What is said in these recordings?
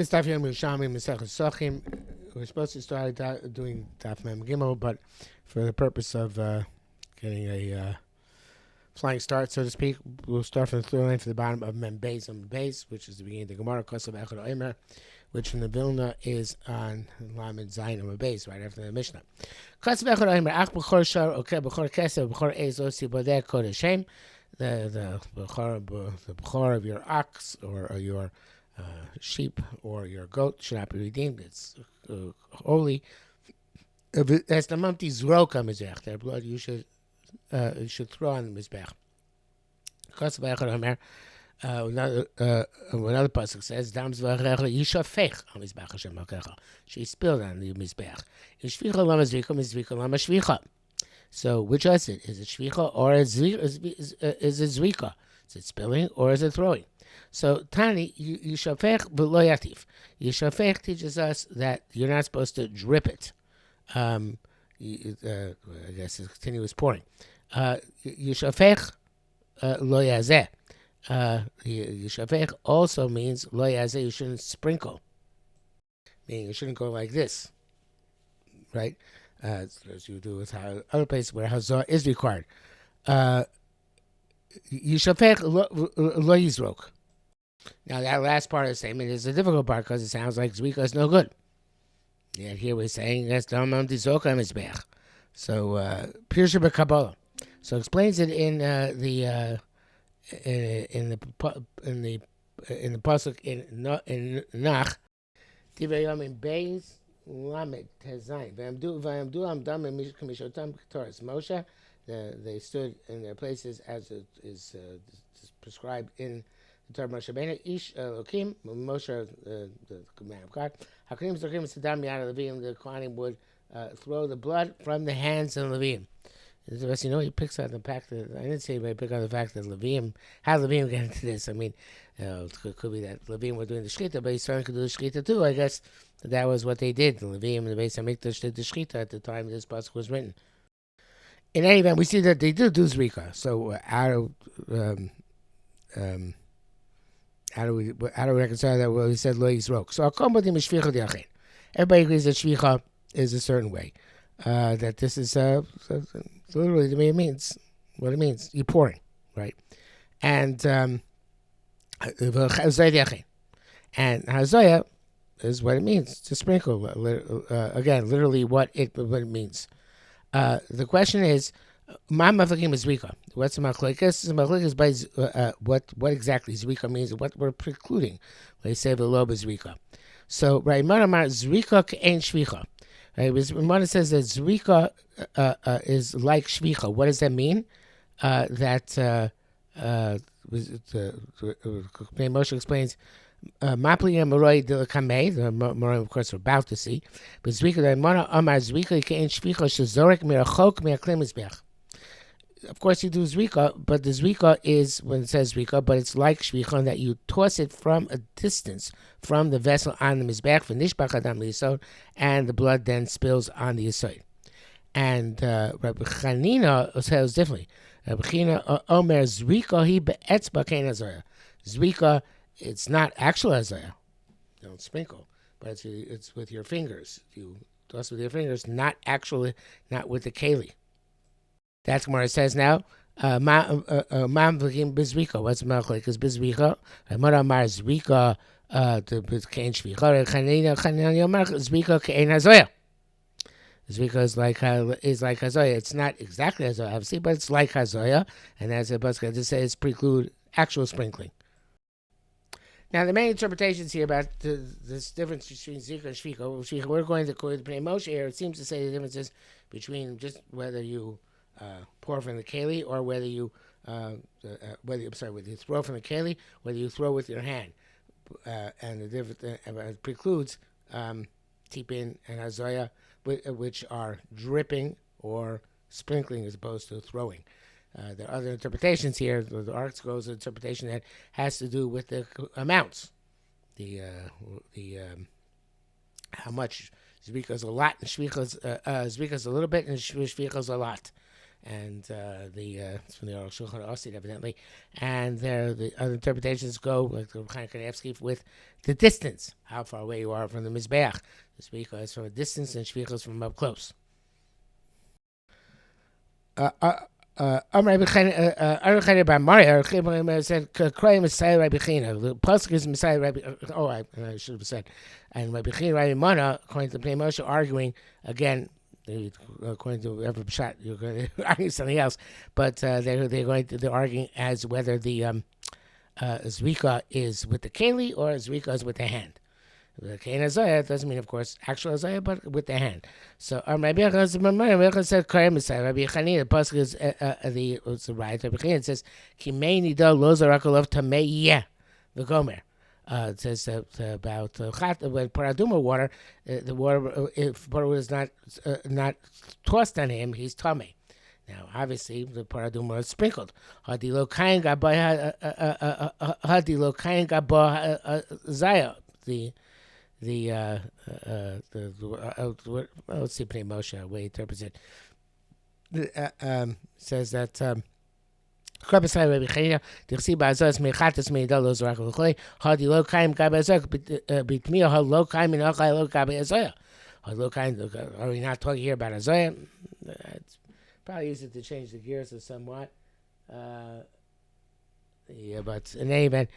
It's Daf Yerushalmi Pesachim. We're supposed to start doing Daf Mem Gimel, but for the purpose of getting a flying start, so to speak, we'll start from the third line for the bottom of Mem Beis on Beis, which is the beginning of the Gemara, Kosav Echad Omer, which in the Vilna is on Lamed Zayin on Beis, right after the Mishnah. Kosav Echad Omer, Ach B'chor Shar, Okay, B'chor Kesev, B'chor Eis, Osi Bodeh Kodeshem, the B'chor of your ox or your sheep or your goat should not be redeemed. It's holy. As the mamti zroka mizbech, their blood you should throw on the mizbech. Another pasuk says, "Dam zvarecha yishafech al mizbech Hashem Elokecha." She spilled on the mizbech. Yishvicha lama zvika mizvika lama shvicha. So which is it? Is it shvicha or is it zvika? Is it spilling or is it throwing? So Tani, Yishafech v'lo yatif. Yishafech teaches us that you're not supposed to drip it. I guess it's continuous pouring. Yishafech lo yazeh. Yishafech also means lo yazeh. You shouldn't sprinkle. Meaning you shouldn't go like this, right? As you do with other places where hazah is required. Yishafech lo yizrok. Now, that last part of the statement is a difficult part because it sounds like Zvika is no good. Yet here we're saying that's Damam Dizoka Mizbech. So, Pirsha B'Kabbalah. So explains it in the pasuk in Nach. Tivayom in Beis Lamed Tezayin. V'amdu amdam mishotam k'toras Moshe. They stood in their places as it is prescribed in Moshe Bene Ish Elokim Moshe, the man of God. Hakim Zokim Saddam Yad Levim. The Kohanim would throw the blood from the hands of Levim. You know, he picks on the fact that I didn't say anybody pick on the fact that Levim. How Levim get into this? I mean, it could be that Levim were doing the shechita, but Yisrael could do the shechita too. I guess that was what they did. The Levim and the Beis Hamikdash did the shechita at the time this pasuk was written. In any event, we see that they do zrika. So how do we reconcile that? Well, he said lo yizrok. So everybody agrees that shvicha is a certain way. That this is literally the way it means what it means. You're pouring, right? And hazaya is what it means to sprinkle. Again, literally what it means. The question is, Ma maflakim is Zvika. What's the machlekes? The machlekes is by what exactly Zvika means and what we're precluding. They say the lob is Zvika. So Raimon Amar Zvika ke'en shvicha. Raimon says that Zvika is like shvicha. What does that mean? That Moshe explains. Mapli Moroi de Kamei, the Moroi, of course, we're about to see. But Zvika, Raimon Amar Zvika ke'en shvicha shezorek mirachok mi'aklim mizbech. Of course, you do Zvika, but the Zvika is, when it says Zvika, but it's like Shvicha, that you toss it from a distance from the vessel on the Mizbech, for Nishbach Adam L'Yisod, and the blood then spills on the Yisod. And Rabbi Chanina says differently. Rabbi Chanina Omer Zvika hi be'etzba kein Azaya. Zvika, it's not actual Azaya. Don't sprinkle, but it's with your fingers. You toss with your fingers, not with the keli. That's where it says now. Mam v'kim bezvika. What's machlek? Is bezvika? Mara mar zvika. The kein shvicha. Chanina yomer zvika kein hazoya. Zvika is like hazoya. It's not exactly hazoya, obviously, but it's like hazoya. And as the pasuk just says, preclude actual sprinkling. Now, the main interpretations here about this difference between Zika and Shvika, we're going to quote the Pnei Moshe here. It seems to say the difference is between just whether you pour from the keli, or whether you whether you throw from the keli, whether you throw with your hand, and the difference precludes tipin and hazoya, which are dripping or sprinkling as opposed to throwing. There are other interpretations here. The Ark goes an interpretation that has to do with the amounts, the how much. Zvika is a lot, and Shvicha is a little bit, and Shvicha is a lot. and it's from the Aruch Shulchan Aruch evidently, and the other interpretations go like the Chaim Kanievsky with the distance, how far away you are from the Mizbeach. The Shvicha is from a distance, and Shvicha is from up close. Amar Rabbi Chana by Mario said, "Kroyim Messiah Rabbi Chana." The pasuk is Messiah Rabbi. Oh, I should have said, and Rabbi Chana Rabbi Mana, according to the Pnei Moshe, arguing again. According to every shot, you're going to argue something else, but they're arguing as whether the Zrika is with the keli or Zrika is with the hand. The Kain Azaya doesn't mean, of course, actual Azaya, but with the hand. So Rabbi Yochanan said, "Karem Messiah." Rabbi Yochanan, the pasuk is the right. Rabbi Yochanan says, "Kimei nida lo zarakolov tamei v'gomer." It says about when paraduma water, the water if water is not tossed on him, he's tamei. Now, obviously, the paraduma is sprinkled. Hadilo kain gaba zaya. Let's see, Pnei Moshe, way he interprets it. Says that Krabasai Rabbi Chana, Dirsi Bazos Mechatas Meidalo Zorak Luchle, Hadi Lo Kaim Gabazok, Bitmia Had Lo Kaim and Achai Lo Gabi Azoya. Had Lo Kaim, are we not talking here about Azoya? It's probably easy to change the gears somewhat. Yeah, but in any event,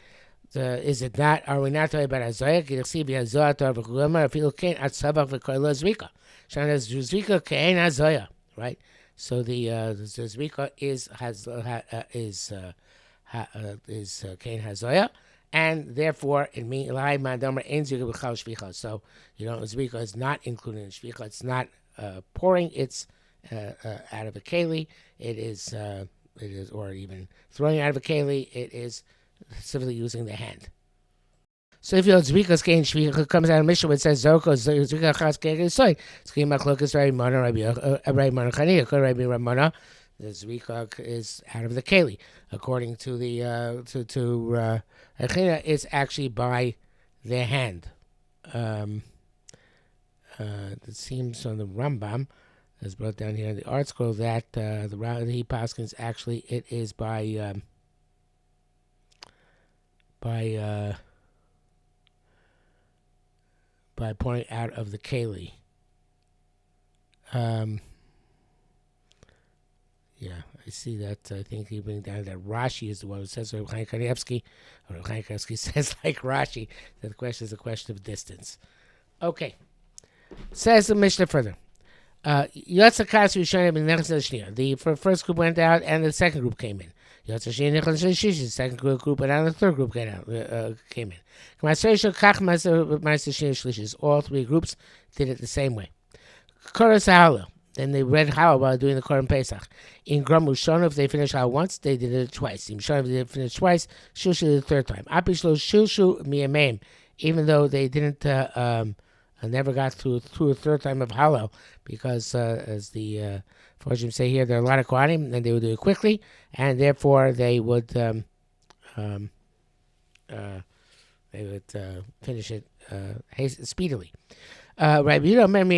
is it not? Are we not talking about Azaya? Kirsi v'Azaya tar v'chulama. If you can't atzavach v'koilo Zrika, Shana Zrika kein Azaya, right? So the Zrika is kein Hazaya, and therefore it means lai ma'adamar ein Zrika b'chal shvicha. So Zrika is not included in shvicha. It's not pouring. It's out of a keli. It is, or even throwing out of a keli. It is simply using the hand. So if Zvika's gain Shvika comes out of Mishnah, it says Zoko Zvika Chas Kegel Soy. Schema Klokas Rabbi Mana Rabbi Mana Chania Rabbi Ramana. The Zvika is out of the Keli. According to the Achina, it's actually by the hand. It seems on the Rambam, as brought down here in the art scroll, that the he paskins actually it is by pouring out of the keli. Yeah, I see that. I think even down that Rashi is the one who says Reb Chaim Kanievsky, or Reb Chaim Kanievsky says like Rashi that the question is a question of distance. Okay, says the Mishnah further. The first group went out, and the second group came in. The second group went out, and the third group came in. All three groups did it the same way. Then they read Halal while doing the Korban Pesach. In Gram Ushon, if they finished Halal once, they did it twice. In Shon, if they finished twice, Shushu the third time. Even though they didn't never got through a third time of Halal, because as the Forshim say here, there are a lot of Kohanim, and they would do it quickly, and therefore they would finish it speedily. Rabbi Yehuda,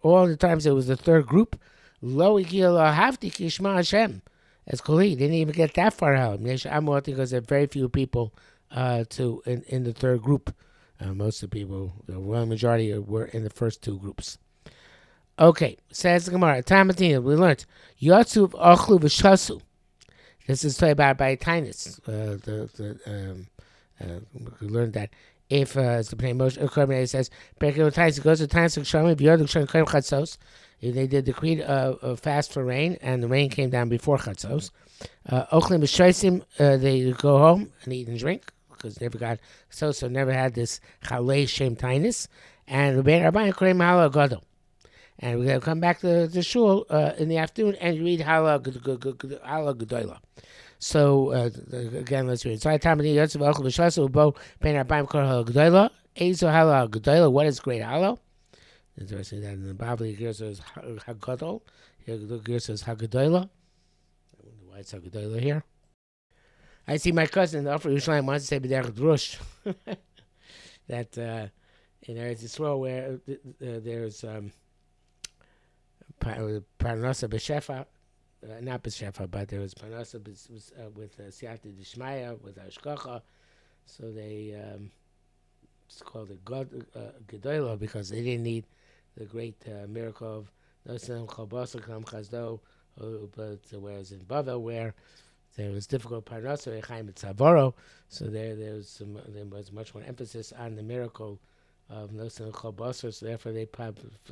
all the times it was the third group, Lo Hafti Kishma Hashem, as Koli, didn't even get that far out. Because there are very few people in the third group. Most of the people, the overwhelming majority, were in the first two groups. Okay, says the Gemara. Tamatina, we learned Yatsuv Achlu V'Shasu. This is talking about by Tainus. We learned that if as the Pnei Moshe says, goes to Tainus Kshamim V'Yoduk Shem Krem Chatzos. If they did decree a fast for rain, and the rain came down before Chatzos, Ochlim V'Shaisim, they go home and eat and drink, because they never got so never had this Chalei Shem Tainus, and Rabbein Rabbein Korem Halal Gadol. And we're going to come back to the shul in the afternoon and read Halal Gedolah. So, again, let's read. What is great Halal? Interesting that in the Bible, here says Hagadol. Here says Hagadolah. I wonder why it's Hagadolah here. I see my cousin in the Upper Yerushalmi wants to say B'derech Drush. That in Eretz Yisrael, where there's Parnasa B'Shefa, not B'Shefa, but there was Parnasa with Siyata Dishmaya, with Ashkacha. So they it's called a Gedolah because they didn't need the great miracle of Nosem Chalbasa Kam Chazdo, but whereas in Bavel, where there was difficult Parnasa Echaim Tzavoro, so there was much more emphasis on the miracle of Nosem Chalbasa. So therefore they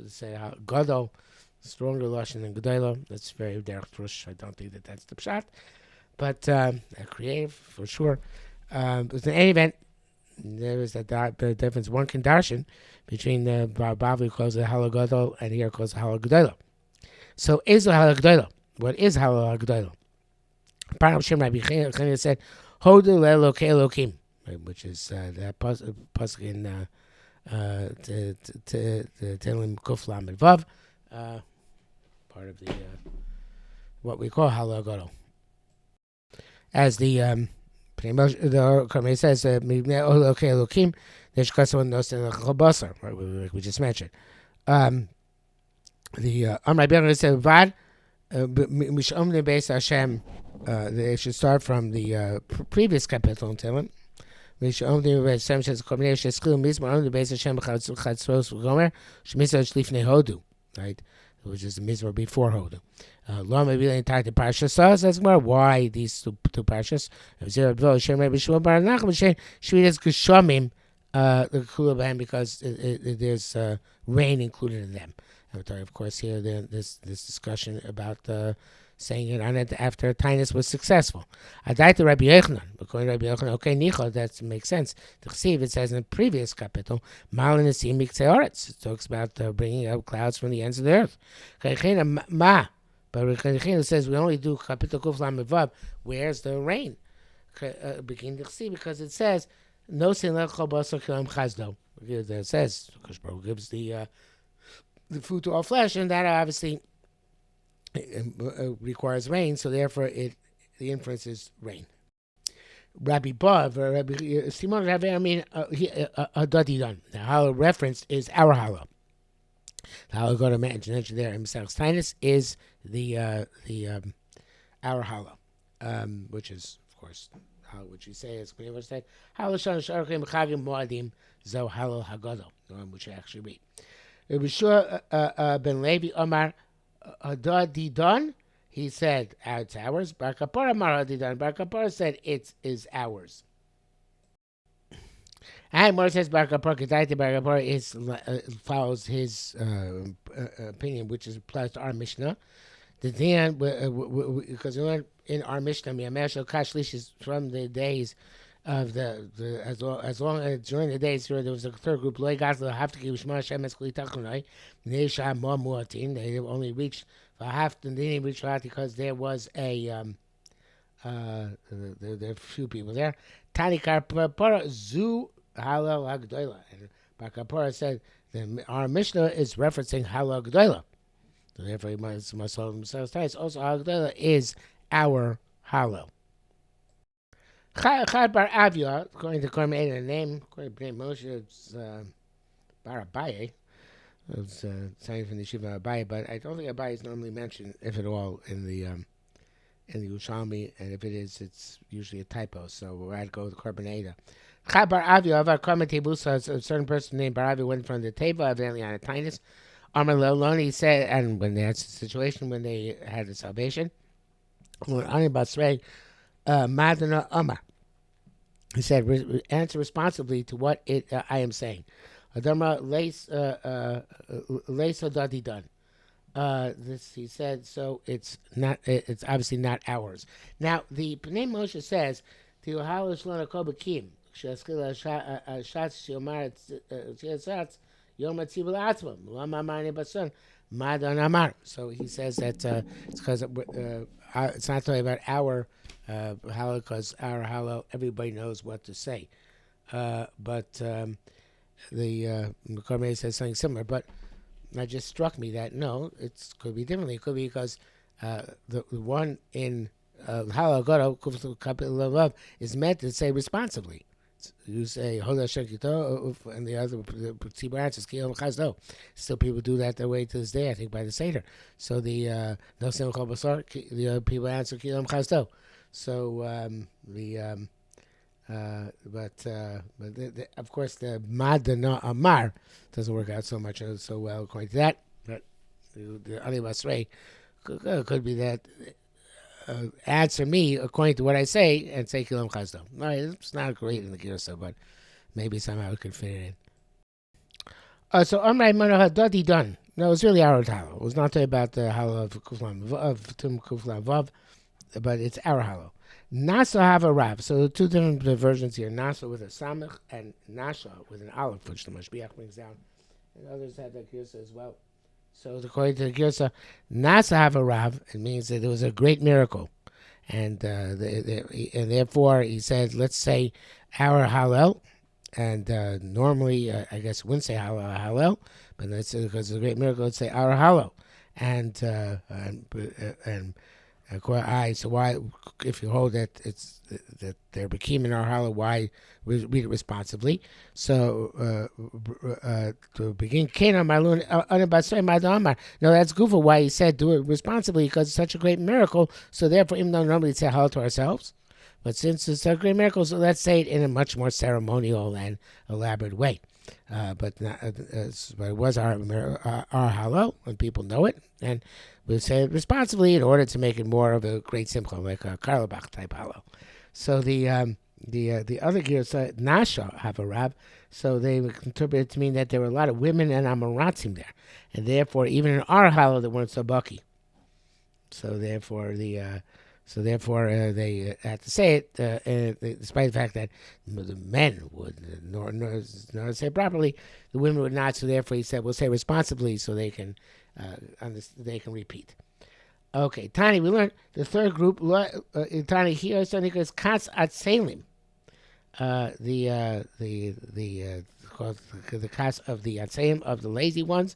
say Gadol, stronger lashon than Gedolah. That's very derech trush. I don't think that's the pshat, but creative for sure. But in any event, there is a difference. One can darshan between the Bavli calls it Halal Gadol and here calls it Halal Gedolah. So is the Halal Gedolah? What is Halal Gedolah? Parnam Shem Rabbi Chanina said, "Hodu le'elokei Elokim," which is that pasuk in Tehillim Kuf Lamed Vav, part of the what we call Halal Gadol. As the Karmei says, "Okay, Elokim." There's Kasson Nosen Chalbasar, like we just mentioned. The Amray Ben said, "Vad Mishomne Beis Hashem." They should start from the previous capital in Tehillim. Mishomne Beis Hashem says, "Korbanei Sheskil Mizmor Omne Beis Hashem Chatzros Gomer Shmisa Shlifnei Hodu," right? Which is the Mizmor before Hodu. Lo Mevilei Tar the Parsha says why these two parshas? Zero Bvo Shem Rabbi Shmuel Bar Nachman Shvidas Geshomim the Kula B'hem because there's rain included in them. And of course here this discussion about saying it on it after Tainus was successful. Adaita Rabbi Yochanan, according to Rabbi Yochanan, okay, Nichol, that makes sense. The Chesiv, it says in the previous capital, Malin Esim Mikseoretz. It talks about bringing up clouds from the ends of the earth. Ma, but it says we only do capital Kuf Lamed Vav. Where's the rain? Beginning to see because it says no sin lechol basar kilam chazdo. It says Kosh gives the food to all flesh, and that obviously requires rain, so therefore the inference is rain. Rabbi Bav, Rabbi Simon Rabbi, I mean, Adadidan. The halal reference is our halal. The halal go to mention there in Masech Tainus is the our halal, which is of course how would you say as we said halal shan sharkim chagim moadim zo halal hagadol, the one which I actually read. It was sure Ben Levi Omar Adadidan. He said, it's ours. Bar Kapara Mar Adadidan. Bar Kapara said, it is ours. And Mor says, Bar Kapara Kedaiti. Bar Kapara follows his opinion, which is applies to our Mishnah. The Dan, because we learned in our Mishnah, Miyamesh Kashlish is from the days of as long as during the days there was a third group. They only reached half, and they didn't reach half because there was there are a few people there. Tani Karpara Zu Halal Hagdoila, and Bakapara said our Mishnah is referencing Halal Hagdoila, so therefore he must hold himself tight. Also, Hagdoila is our Halal. Chad Bar Avia, according to Kormei, the name, according to Moshe, it's Bar Abaye. It's something from the Shiva Abaye, but I don't think Abaye is normally mentioned, if at all, in the Yerushalmi, and if it is, it's usually a typo. So we're going to go with Korbaneda. Chad Bar Avia of our Korban Tebusa, a certain person named Bar Avia went from the Teva, evidently on a Tainus. Amar Leloni said, and when that's the situation, when they had the salvation, when Ani Basrei, Madana Amar. He said, answer responsibly to what I am saying. Adama lace dadi done. This he said, so it's not. It's obviously not ours. Now the Pnei Moshe says, "Tiuhalish lana kobakim she'askila shatz she'omar tziyasatz yom atzibul atzmam lama mani bason madan amar." So he says that it's because it's not talking about our halal, because our halal everybody knows what to say, but the Kormei says something similar. But that just struck me that no, it could be differently. It could be because the one in halal gadol is meant to say responsibly. you say Hol Hashem Kito, and the other Tzibur answers Kilam Chazdo. Still, people do that their way to this day. I think by the Seder. So the No Simcha Basar, the other people answer Kilam Chazdo. So of course the Madana Amar doesn't work out so much so well according to that. But the Ali Basrei could be that. Answer me according to what I say and say Kilam Chazdo. All right, it's not great in the Girsa, but maybe somehow we could fit it in. So Amray Manoha Dodi done. No, it was really our Halo. It was not about the Halo of Kuflam of Tum Kuflam Vav, but it's our Halo. Nasa have a Rav. So two different versions here. Nasa with a Samach and Nasha with an Aleph, which the Mashbiach brings down. And others have that Girsa as well. So according to the Girsa, Nasa have a Rav. It means that there was a great miracle. And and therefore he said, let's say our Hallel. And normally, I guess wouldn't say Hallel, but let's say because it's a great miracle, let's say our Hallel. And so why, if you hold that it's that they're bekim in our Hallel, why read it responsibly? So to begin, no, that's Gufa why he said do it responsibly because it's such a great miracle. So therefore, even though normally it's say Hallel to ourselves. But since it's a great miracle, so let's say it in a much more ceremonial and elaborate way. But it was our Hallel, and people know it, and we say it responsibly in order to make it more of a great simcha, like a Karlebach type Hallel. So the other gears, Nasha have a Rav, so they interpret it to mean that there were a lot of women and Amoratzim there, and therefore even in our Hallel they weren't so bucky. So therefore they had to say it, despite the fact that the men would nor say properly, the women would not. So therefore, he said, "We'll say responsibly, so they can repeat." Okay, Tani, we learned the third group. Tani here is Katz Atzelim, the Katz of the Atzelim of the lazy ones,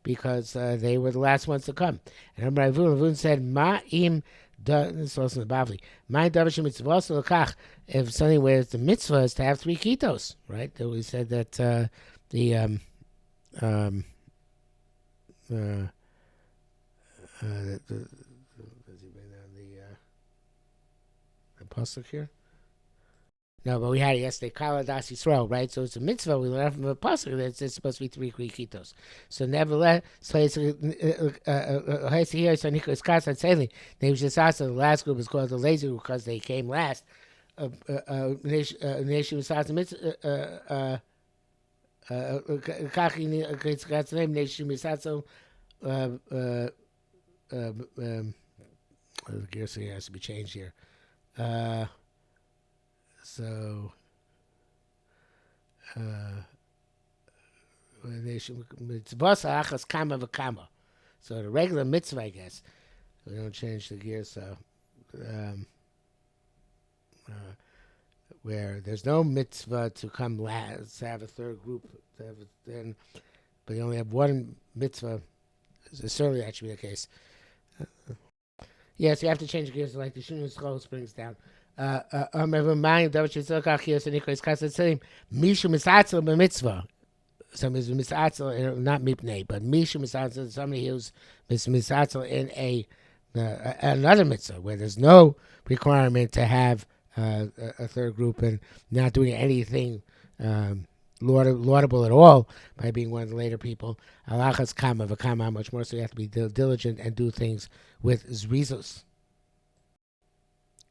because they were the last ones to come. And Ravun said, "Ma'im." This is also Bavli. My Davashim mitzvah lokach. If something where the mitzvah is to have 3 kitos, right? We said that does he bring down the pasuk here? No, but we had it yesterday. Kala das Yisrael, right? So it's a mitzvah. We learned from a pasuk that it's supposed to be 3 kitos. So nevertheless, so it's here. So Nicholas Kasa Tzeli. The last group is called the lazy group because they came last. Nation was mitzvah. Kachi nation misato. The gear has to be changed here. So, mitzvah achas kama v'kama. So the regular mitzvah, I guess, we don't change the gear. So, where there's no mitzvah to come last, to have a third group, but you only have one mitzvah. Certainly that should be the case. Yes, you have to change the gears like the Shinu Scroll brings down. Mishu misatzel b'mitzvah. Some is misatzel, not mipnei, but mishu misatzel. Somebody who's misatzel in another mitzvah where there's no requirement to have a third group and not doing anything laudable at all by being one of the later people. Alachas kama v'kama, much more so you have to be diligent and do things with zrizus.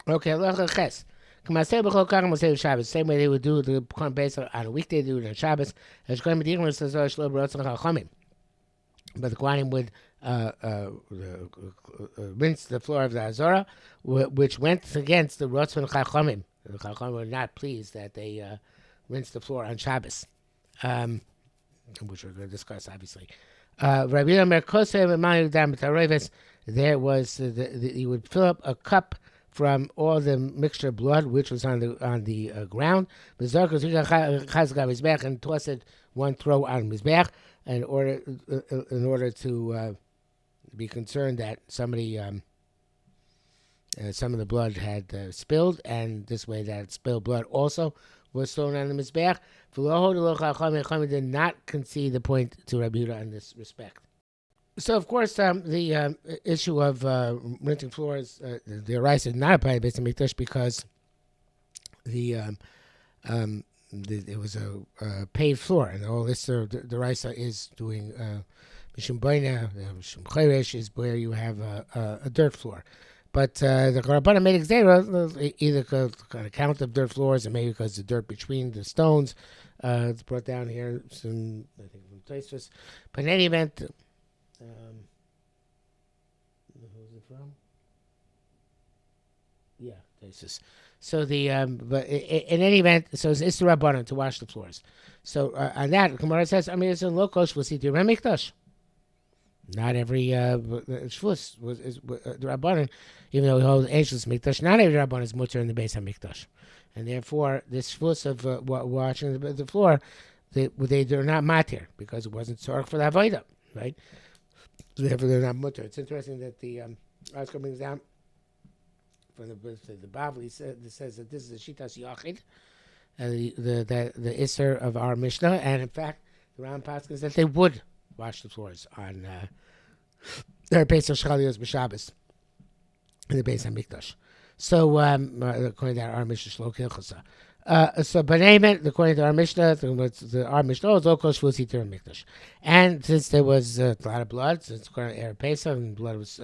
Okay, Ches. Same way they would do the Korban Pesach on a weekday, they do it on Shabbos. But the Kohanim would rinse the floor of the Azorah, which went against the Rotzon Chachamim. The Chachamim were not pleased that they rinsed the floor on Shabbos, which we're going to discuss, obviously. There was he would fill up a cup from all the mixture of blood which was on the ground, and toss it one throw on Mizbeach in order to be concerned that somebody some of the blood had spilled, and this way that spilled blood also was thrown on the Mizbeach. Chachamim did not concede the point to Rabbi Yehuda in this respect. So, of course, the issue of renting floors, the Arais did not apply to Beis Hamikdash because it was a paved floor, and all this the Raisa is doing Mishum Boina, Mishum Chayresh is where you have a dirt floor. But the Rabbanan made Xera either on account of dirt floors, and maybe because the dirt between the stones it's brought down here soon, I think from Tosfos. But in any event, who's it from? Yeah, Tosfos. So but in any event, so it's the Rabbanan to wash the floors. So on that, Gemara says, I mean, it's a low kosh was the Mikdash. Not every shvus is the Rabbanan, even though he holds ancient Mikdash, not every Rabbanan is mutter in the Beis Hamikdash, and therefore this shvus of washing the floor, they're not matir because it wasn't tzorach for the avodah, right? So therefore they're not mutter. It's interesting that the article brings down from the Bavli says that this is a shitas yachid, the iser of our Mishnah, and in fact the Ram Paskins that they would wash the floors on their Pesach Shchalios B'Shabbos in the Beis Hamikdash. So according to our Mishnah Shlok Hilchasa. So B'neimen, according to our Mishnah, our Mishnah is Lokos Shvus Yitir Mikdash. And since there was a lot of blood, since according to Erev Pesach, and blood was,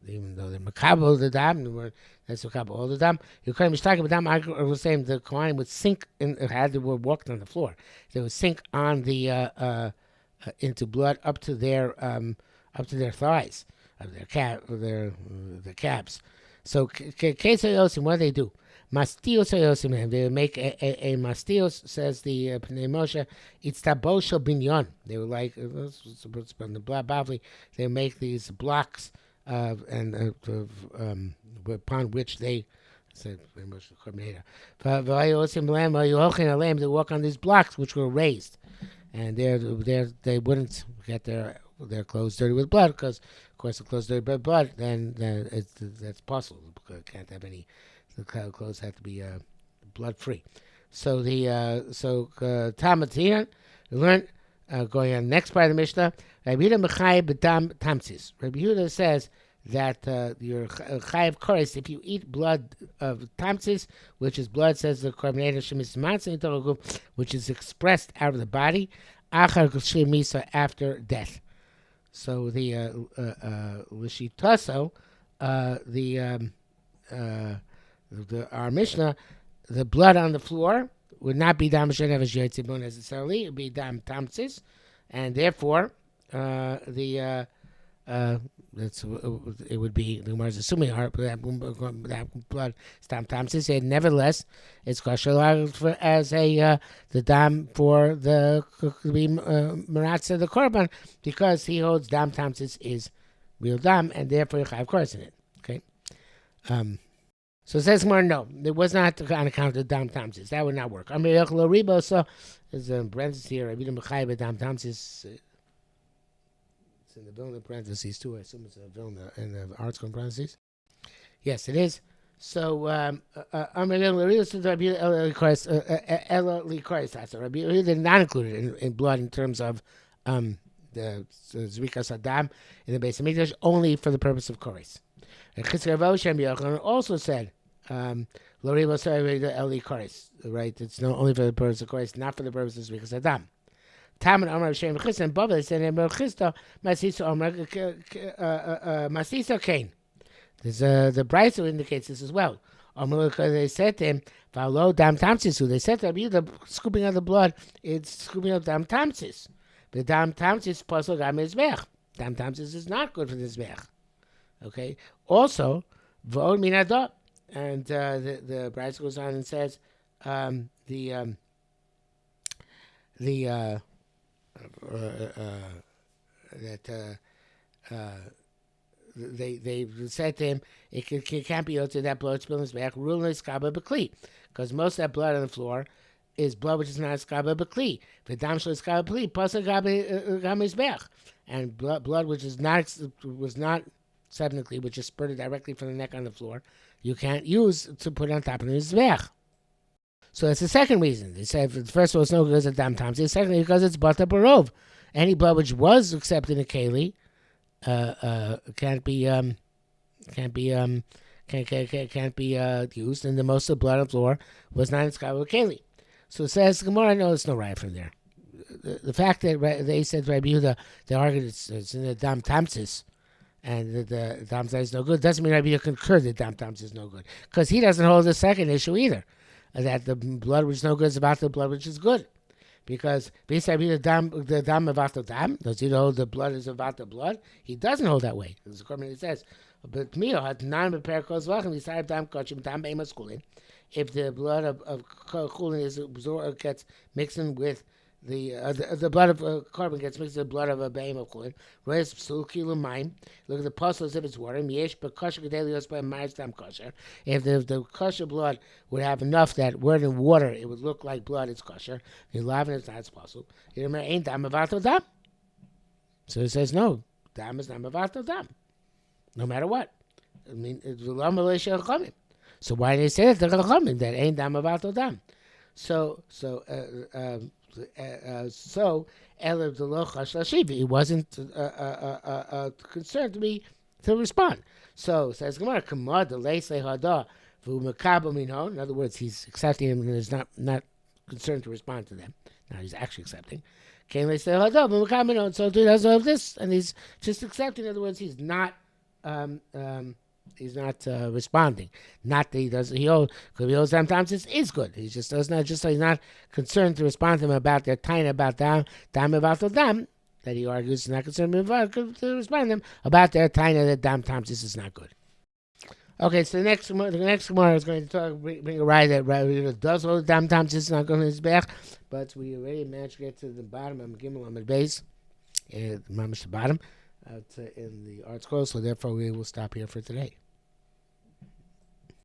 even though they're Makabel the Dam, that's Makabel all the Dam, you couldn't be talking about Dam. I was saying the Kohanim would sink, had they were walking on the floor, they would sink on the, into blood up to their thighs, their calves. So Kesoyosim, what do they do? Mastios Yosim, they make a mastios, says the Pnei Moshe, it's tabosha binyan. They were like the Bavli. They make these blocks and upon which they said they walk on these blocks which were raised, and they wouldn't get their clothes dirty with blood, because of course the clothes dirty with blood, then that's possible. Can't have any. The clothes have to be blood free. So Tamatina, we learned going on the next part of the Mishnah. Rabbi Yehuda Mechai b'dam tamtzis. Rabbi Yehuda says that you're chayav kores if you eat blood of tamtzis, which is blood, says the Korban Shemis Matzah, which is expressed out of the body, achar misa, after death. So the Lishitaso, our Mishnah, the blood on the floor would not be dam shenevesh yotzibun necessarily; it would be dam tamtzis, and therefore it would be the Gemara is assuming that blood is dam tamtzis, and nevertheless it's kosher as the dam for the maratza the korban, because he holds dam tamtzis is real dam, and therefore you have course in it. Okay. So it says more, no, it was not on account of dam tamtzis. That would not work. So there's a parenthesis here. Rabbi Yehuda dam tamtzis. It's in the Vilna parentheses too. I assume it's a Vilna in the article parentheses. Yes, it is. So Rabbi Yehuda did not include it in blood in terms of the Zrikas Adam in the Beis Hamikdash, only for the purpose of kores. And Chizkiyahu also said, right? It's not only for the purpose of kores, not for the purpose of Zrikas Adam. Tam and Amar Shem Chizkiyahu and Bava said, Masisa Kain. The Brisa indicates this as well. They said to him, "Follow dam tamsis." They said to him, "The scooping of the blood, it's scooping of dam tamsis. The dam tamsis pasuk am mizbech. Dam tamsis is not good for the mizbech." Okay. Also, v'od minadot, and the Brisa goes on and says, they said to him, it can't be to that blood spilling back, ruling skaba b'kli, because most of that blood on the floor is blood which is not skaba b'kli. The dam shel skaba b'kli pasuk gam mizbech, and blood which was not technically, which is spurted directly from the neck on the floor, you can't use to put on top of the mizbech. So that's the second reason. They said first of all, it's no good because of dam tamsis. Secondly, because it's bata barov. Any blood which was accepted in a keli can't be used, and the most of the blood on the floor was not inscribed with keli. So it says Gemara, no, it's no right from there. The fact that they said Rabbi Yehuda, they argued it's in the dam tamsis, and the dam tamsis is no good, doesn't mean Rabbi Yehuda concurred that dam tamsis is no good, because he doesn't hold the second issue either, that the blood which is no good is about the blood which is good. Because basically the dam about the dam, does he hold the blood is about the blood? He doesn't hold that way. As the Korban says, but Mio had non repair cause welcome. He started dam kachim dam be'emas kulin. If the blood of kulin is absorbed, gets mixed in with the blood of carbon gets mixed with the blood of a be'em of kulin. Res psul kilo mime. Look at the puzzle as if it's water. Yesh bekasher gedelios by ma'is dam kosher. If the kosher blood would have enough that were in water, it would look like blood. It's kosher. The lavin is not puzzle. You remember ain't dam avato dam. So it says no. Dam is dam avato dam. No matter what. I mean, it's v'lam malesha chachamim. So why did they say that to chachamim that ain't dam avato dam? So Elif the lo chash lashiv. He wasn't concerned to respond. So says Gemara, Kamad the leisei hada v'u mekabel minho. In other words, he's accepting him and is not concerned to respond to them. Now he's actually accepting. Kain leisei hada v'u mekabel minho. So he doesn't have this, and he's just accepting. In other words, he's not responding. Not that he doesn't. Because he owes sometimes it is good. He just does not. Just so he's not concerned to respond to them about their tiny about dam about the dam that he argues is not concerned about to respond to them about their tiny that dam times this is not good. Okay, so the next Gemara is going to bring a ride that does hold the dam times this is not going to his back, but we already managed to get to the bottom of Gimel on the base, mamish the bottom. In the art scroll, so therefore we will stop here for today.